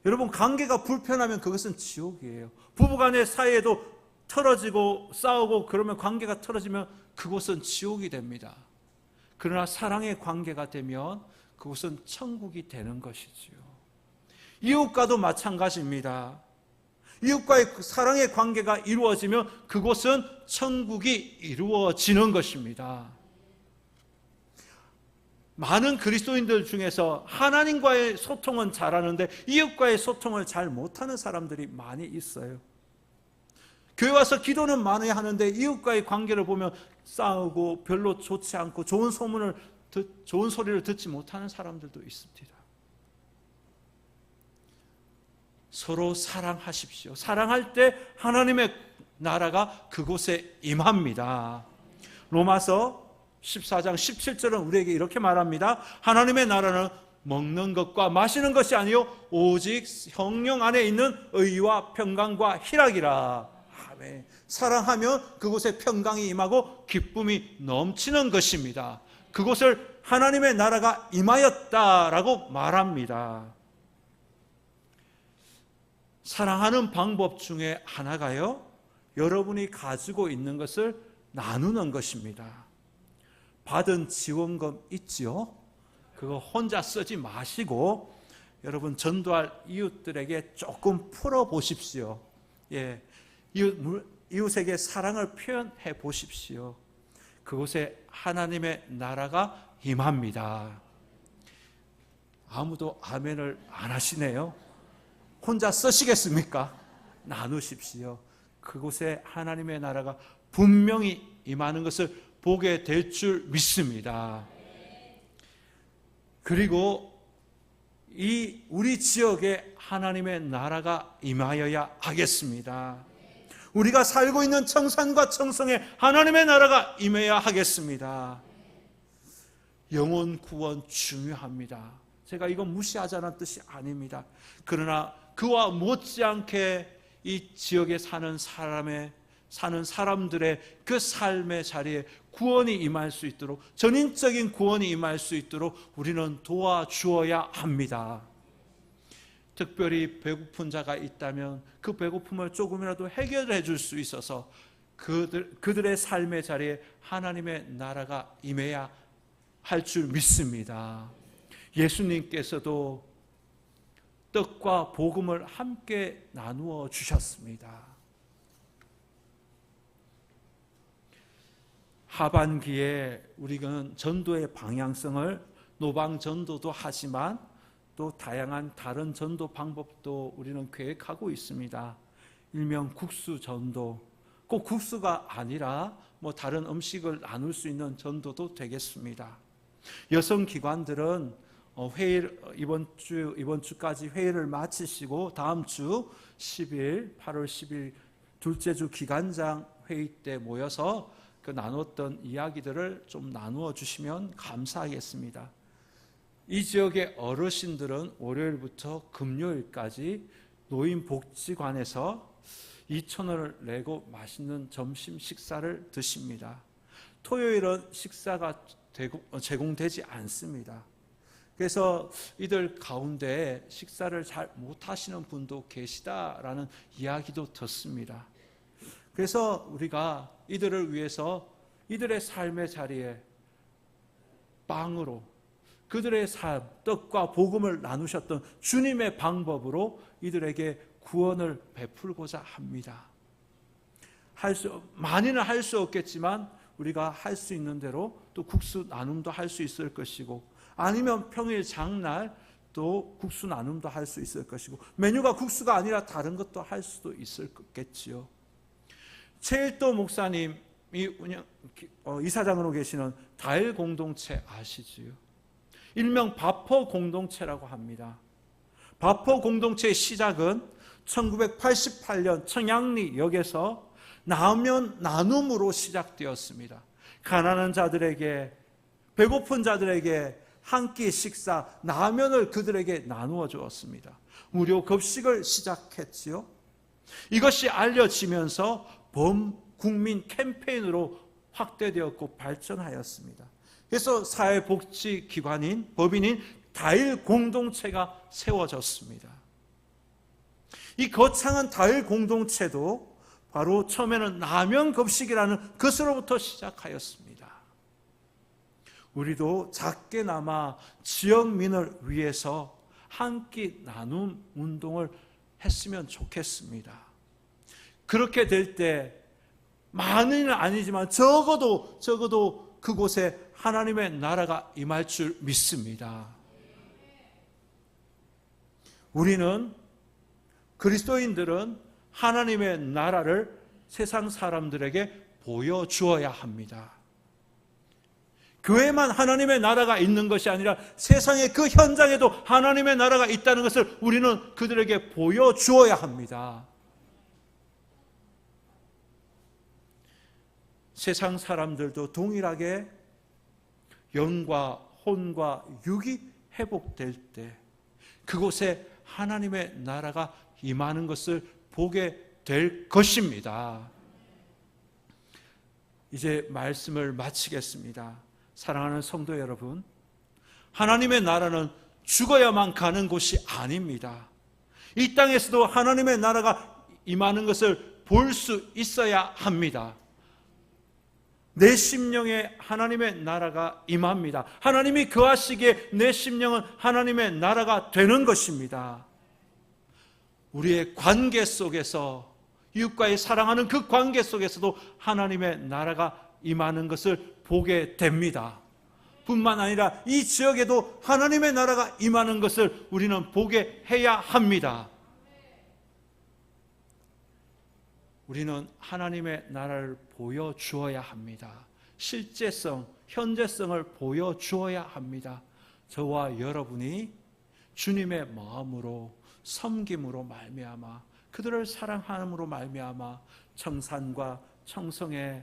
여러분, 관계가 불편하면 그것은 지옥이에요. 부부간의 사이에도 틀어지고 싸우고 그러면 관계가 틀어지면 그곳은 지옥이 됩니다. 그러나 사랑의 관계가 되면 그곳은 천국이 되는 것이지요. 이웃과도 마찬가지입니다. 이웃과의 사랑의 관계가 이루어지면 그곳은 천국이 이루어지는 것입니다. 많은 그리스도인들 중에서 하나님과의 소통은 잘하는데 이웃과의 소통을 잘 못하는 사람들이 많이 있어요. 교회 와서 기도는 많이 하는데 이웃과의 관계를 보면 싸우고 별로 좋지 않고 좋은 소리를 듣지 못하는 사람들도 있습니다. 서로 사랑하십시오. 사랑할 때 하나님의 나라가 그곳에 임합니다. 로마서 14장 17절은 우리에게 이렇게 말합니다. 하나님의 나라는 먹는 것과 마시는 것이 아니요 오직 성령 안에 있는 의와 평강과 희락이라. 아멘. 사랑하면 그곳에 평강이 임하고 기쁨이 넘치는 것입니다. 그곳을 하나님의 나라가 임하였다라고 말합니다. 사랑하는 방법 중에 하나가요, 여러분이 가지고 있는 것을 나누는 것입니다. 받은 지원금 있지요? 그거 혼자 쓰지 마시고 여러분 전도할 이웃들에게 조금 풀어보십시오. 예, 이웃에게 사랑을 표현해 보십시오. 그곳에 하나님의 나라가 임합니다. 아무도 아멘을 안 하시네요. 혼자 쓰시겠습니까? 나누십시오. 그곳에 하나님의 나라가 분명히 임하는 것을 보게 될 줄 믿습니다. 그리고 우리 지역에 하나님의 나라가 임하여야 하겠습니다. 우리가 살고 있는 청산과 청성에 하나님의 나라가 임해야 하겠습니다. 영혼 구원 중요합니다. 제가 이건 무시하자는 뜻이 아닙니다. 그러나 그와 못지않게 이 지역에 사는 사람들의 그 삶의 자리에 구원이 임할 수 있도록, 전인적인 구원이 임할 수 있도록 우리는 도와주어야 합니다. 특별히 배고픈 자가 있다면 그 배고픔을 조금이라도 해결해 줄 수 있어서 그들의 삶의 자리에 하나님의 나라가 임해야 할 줄 믿습니다. 예수님께서도 떡과 복음을 함께 나누어 주셨습니다. 하반기에 우리는 전도의 방향성을 노방 전도도 하지만 또 다양한 다른 전도 방법도 우리는 계획하고 있습니다. 일명 국수 전도, 꼭 국수가 아니라 다른 음식을 나눌 수 있는 전도도 되겠습니다. 여성 기관들은 이번 주까지 회의를 마치시고 다음 주 8월 10일 둘째 주 기관장 회의 때 모여서 그 나눴던 이야기들을 좀 나누어 주시면 감사하겠습니다. 이 지역의 어르신들은 월요일부터 금요일까지 노인복지관에서 2,000원을 내고 맛있는 점심 식사를 드십니다. 토요일은 식사가 제공되지 않습니다. 그래서 이들 가운데 식사를 잘 못하시는 분도 계시다라는 이야기도 듣습니다. 그래서 우리가 이들을 위해서 이들의 삶의 자리에 빵으로 그들의 삶, 떡과 복음을 나누셨던 주님의 방법으로 이들에게 구원을 베풀고자 합니다. 많이는 할 수 없겠지만 우리가 할 수 있는 대로 또 국수 나눔도 할 수 있을 것이고, 아니면 평일 장날 또 국수 나눔도 할 수 있을 것이고, 메뉴가 국수가 아니라 다른 것도 할 수도 있겠지요. 최일도 목사님이 이사장으로 계시는 다일 공동체 아시지요? 일명 바포 공동체라고 합니다. 바포 공동체의 시작은 1988년 청양리역에서 라면 나눔으로 시작되었습니다. 가난한 자들에게, 배고픈 자들에게 한 끼 식사, 라면을 그들에게 나누어 주었습니다. 무료 급식을 시작했지요. 이것이 알려지면서 범국민 캠페인으로 확대되었고 발전하였습니다. 그래서 사회복지기관인 법인인 다일 공동체가 세워졌습니다. 이 거창한 다일 공동체도 바로 처음에는 라면 급식이라는 것으로부터 시작하였습니다. 우리도 작게나마 지역민을 위해서 한 끼 나눔 운동을 했으면 좋겠습니다. 그렇게 될 때 많이는 아니지만 적어도 그곳에 하나님의 나라가 임할 줄 믿습니다. 우리는, 그리스도인들은 하나님의 나라를 세상 사람들에게 보여주어야 합니다. 교회만 하나님의 나라가 있는 것이 아니라 세상의 그 현장에도 하나님의 나라가 있다는 것을 우리는 그들에게 보여주어야 합니다. 세상 사람들도 동일하게 영과 혼과 육이 회복될 때 그곳에 하나님의 나라가 임하는 것을 보게 될 것입니다. 이제 말씀을 마치겠습니다. 사랑하는 성도 여러분, 하나님의 나라는 죽어야만 가는 곳이 아닙니다. 이 땅에서도 하나님의 나라가 임하는 것을 볼 수 있어야 합니다. 내 심령에 하나님의 나라가 임합니다. 하나님이 거하시기에 내 심령은 하나님의 나라가 되는 것입니다. 우리의 관계 속에서, 이웃과의 사랑하는 그 관계 속에서도 하나님의 나라가 임하는 것을 보게 됩니다. 뿐만 아니라 이 지역에도 하나님의 나라가 임하는 것을 우리는 보게 해야 합니다. 우리는 하나님의 나라를 보여주어야 합니다. 실제성, 현재성을 보여주어야 합니다. 저와 여러분이 주님의 마음으로 섬김으로 말미암아, 그들을 사랑함으로 말미암아 청산과 청성에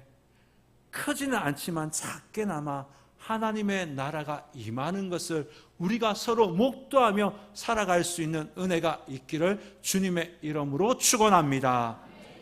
크지는 않지만 작게나마 하나님의 나라가 임하는 것을 우리가 서로 목도하며 살아갈 수 있는 은혜가 있기를 주님의 이름으로 축원합니다.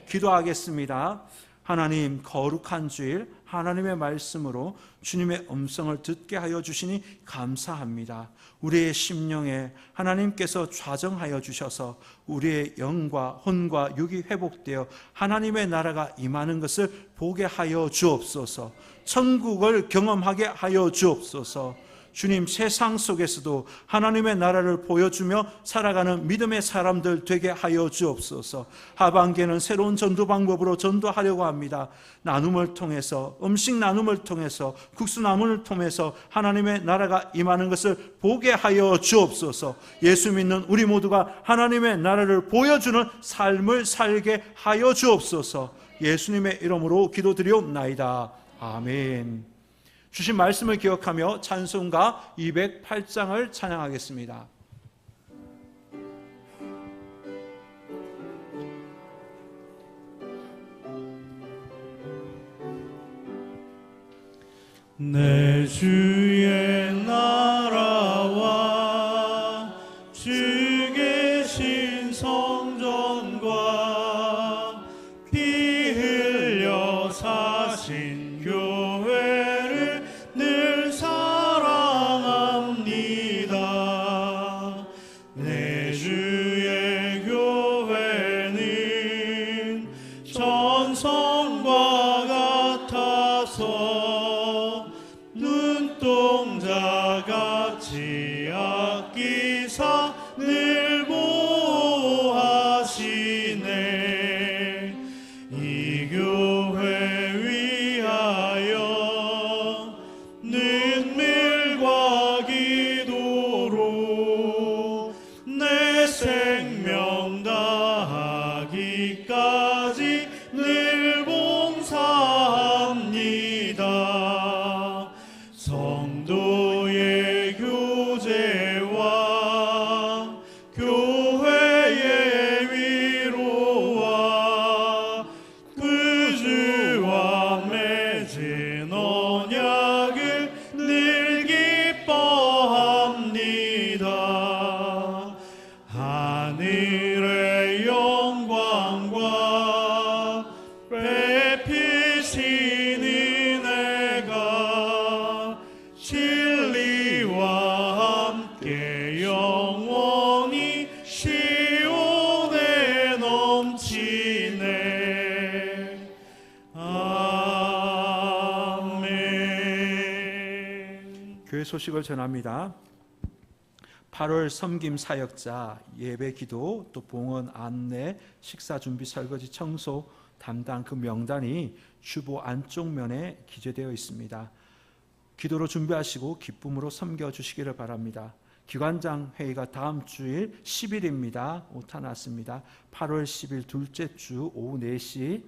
기도하겠습니다. 하나님, 거룩한 주일 하나님의 말씀으로 주님의 음성을 듣게 하여 주시니 감사합니다. 우리의 심령에 하나님께서 좌정하여 주셔서 우리의 영과 혼과 육이 회복되어 하나님의 나라가 임하는 것을 보게 하여 주옵소서. 천국을 경험하게 하여 주옵소서. 주님, 세상 속에서도 하나님의 나라를 보여주며 살아가는 믿음의 사람들 되게 하여 주옵소서. 하반기에는 새로운 전도 방법으로 전도하려고 합니다. 나눔을 통해서, 음식 나눔을 통해서, 국수 나눔을 통해서 하나님의 나라가 임하는 것을 보게 하여 주옵소서. 예수 믿는 우리 모두가 하나님의 나라를 보여주는 삶을 살게 하여 주옵소서. 예수님의 이름으로 기도드리옵나이다. 아멘. 주신 말씀을 기억하며 찬송가 208장을 찬양하겠습니다. 내 주의 나라와 주 계신 성전과 피 흘려 사신 교회를 늘 사랑합니다. 내 주의 교회는 전성과 같아서 눈동자같이 아끼사 늘 보호하시네. 이 교회 위하여 눈물과 기도로 내 생명 다하기까지 늘 봉사합니다. 성도의 교제와 교회의 위로와 구주와 맺은 언약을 늘 기뻐합니다. 하늘의 영광과 베푸신 은혜가 진리와 함께 영원히 시온에 넘치네. 아멘. 교회 소식을 전합니다. 8월 섬김 사역자, 예배 기도, 또 봉헌 안내, 식사 준비, 설거지, 청소 담당 그 명단이 주보 안쪽 면에 기재되어 있습니다. 기도로 준비하시고 기쁨으로 섬겨주시기를 바랍니다. 기관장 회의가 다음 주일 10일입니다. 오타 났습니다. 8월 10일 둘째 주 오후 4시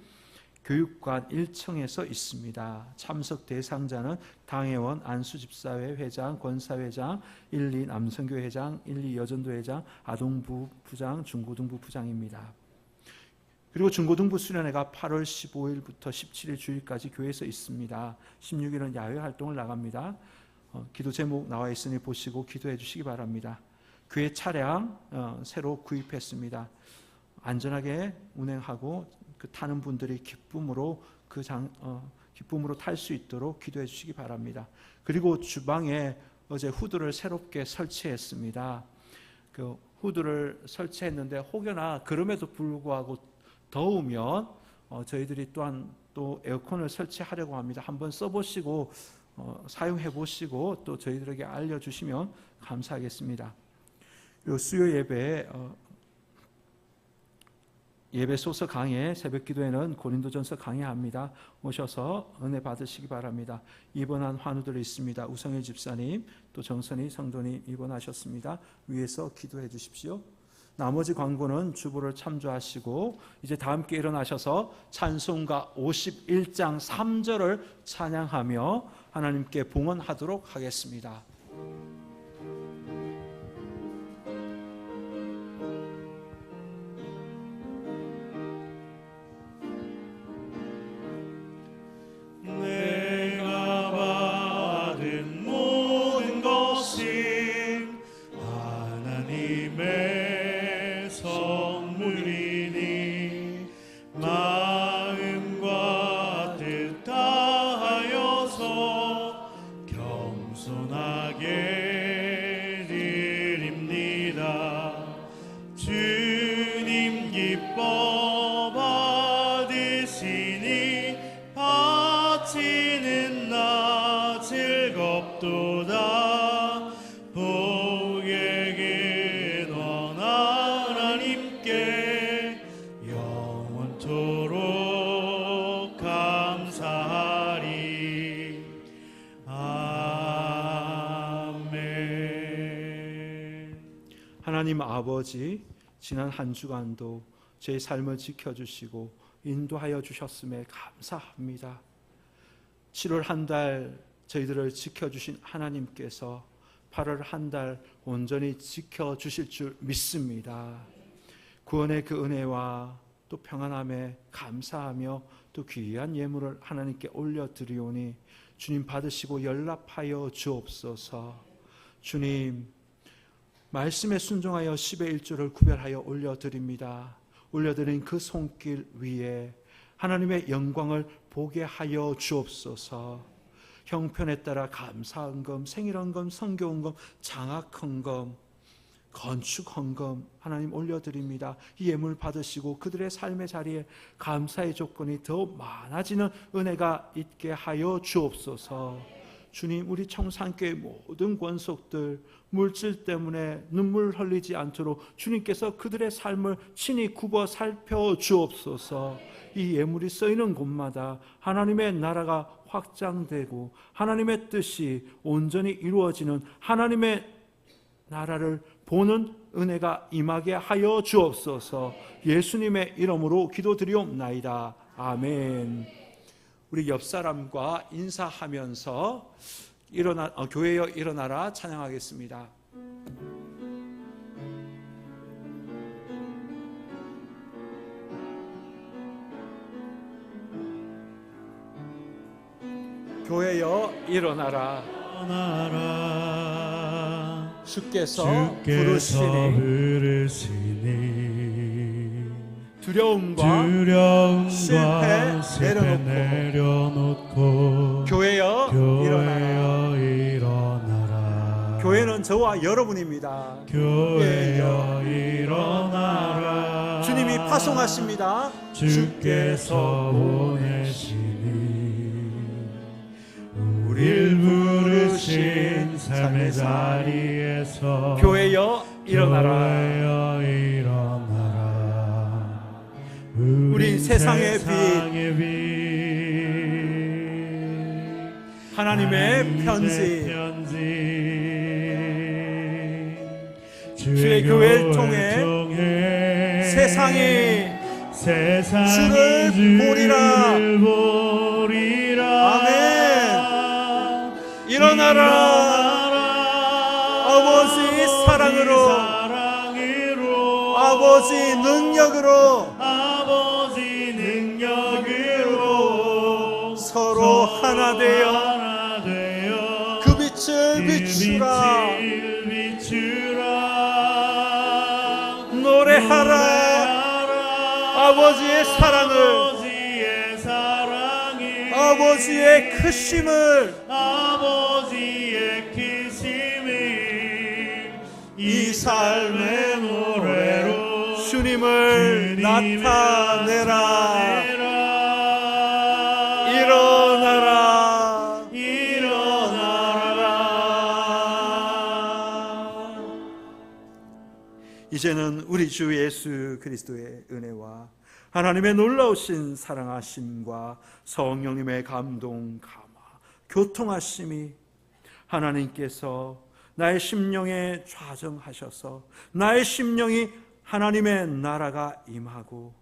교육관 1층에서 있습니다. 참석 대상자는 당회원, 안수집사회 회장, 권사회장, 1, 2 남성교회 회장, 1, 2 여전도 회장, 아동부 부장, 중고등부 부장입니다. 그리고 중고등부 수련회가 8월 15일부터 17일 주일까지 교회에서 있습니다. 16일은 야외 활동을 나갑니다. 기도 제목 나와 있으니 보시고 기도해 주시기 바랍니다. 교회 차량 새로 구입했습니다. 안전하게 운행하고 그 타는 분들이 기쁨으로 기쁨으로 탈 수 있도록 기도해 주시기 바랍니다. 그리고 주방에 어제 후드를 새롭게 설치했습니다. 그 후드를 설치했는데 혹여나 그럼에도 불구하고 더우면 저희들이 또한 또 에어컨을 설치하려고 합니다. 한번 써보시고 사용해 보시고 또 저희들에게 알려주시면 감사하겠습니다. 그리고 수요 예배 소서 강해, 새벽 기도에는 고린도전서 강해합니다. 오셔서 은혜 받으시기 바랍니다. 입원한 환우들이 있습니다. 우성일 집사님, 또 정선희 성도님 입원하셨습니다. 위에서 기도해 주십시오. 나머지 광고는 주보를 참조하시고 이제 다 함께 일어나셔서 찬송가 51장 3절을 찬양하며 하나님께 봉헌하도록 하겠습니다. 하나님 아버지, 지난 한 주간도 제 삶을 지켜주시고 인도하여 주셨음에 감사합니다. 7월 한 달 저희들을 지켜주신 하나님께서 8월 한 달 온전히 지켜주실 줄 믿습니다. 구원의 그 은혜와 또 평안함에 감사하며 또 귀한 예물을 하나님께 올려드리오니 주님 받으시고 연락하여 주옵소서. 주님, 말씀에 순종하여 10의 1조를 구별하여 올려드립니다. 올려드린 그 손길 위에 하나님의 영광을 보게 하여 주옵소서. 형편에 따라 감사헌금, 생일헌금, 선교헌금, 장학헌금, 건축헌금 하나님 올려드립니다. 이 예물 받으시고 그들의 삶의 자리에 감사의 조건이 더 많아지는 은혜가 있게 하여 주옵소서. 주님, 우리 청산교회 모든 권속들 물질 때문에 눈물 흘리지 않도록 주님께서 그들의 삶을 친히 굽어 살펴 주옵소서. 이 예물이 쓰이는 곳마다 하나님의 나라가 확장되고 하나님의 뜻이 온전히 이루어지는 하나님의 나라를 보는 은혜가 임하게 하여 주옵소서. 예수님의 이름으로 기도드리옵나이다. 아멘. 우리 옆 사람과 인사하면서 교회여 일어나라 찬양하겠습니다. 교회여 일어나라. 주께서 부르시니 두려움과 실패 내려놓고 교회여 일어나라. 교회는 저와 여러분입니다. 교회여 일어나라. 주님이 파송하십니다. 주께서 보내시니 우릴 부르신 삶의 자리에서 교회여 일어나라. 우린 세상의 빛, 하나님의 편지, 주의 교회를 통해 세상이 세상이 주를 보리라. 보리라. 아멘. 일어나라. 아버지 사랑으로, 아버지 능력으로, 아버지 능력으로 서로 하나 되어 그 빛을 비추라. 노래하라. 아버지의 사랑을, 아버지의 크심을, 아버지의 크심을 이 삶의 노래로 주님을 나타내라. 일어나라. 이제는 우리 주 예수 그리스도의 은혜와 하나님의 놀라우신 사랑하심과 성령님의 감동, 감화, 교통하심이 하나님께서 나의 심령에 좌정하셔서 나의 심령이 하나님의 나라가 임하고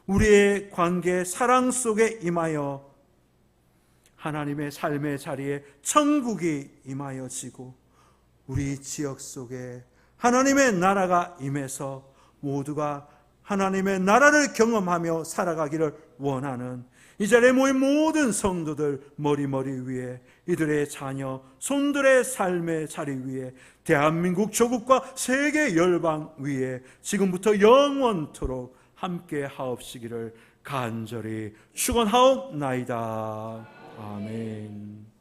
우리의 관계, 사랑 속에 임하여 하나님의 삶의 자리에 천국이 임하여지고 우리 지역 속에 하나님의 나라가 임해서 모두가 하나님의 나라를 경험하며 살아가기를 원하는 이 자리에 모인 모든 성도들 머리 위에 이들의 자녀, 손들의 삶의 자리 위에 대한민국 조국과 세계 열방 위에 지금부터 영원토록 함께 하옵시기를 간절히 축원하옵나이다. 아멘.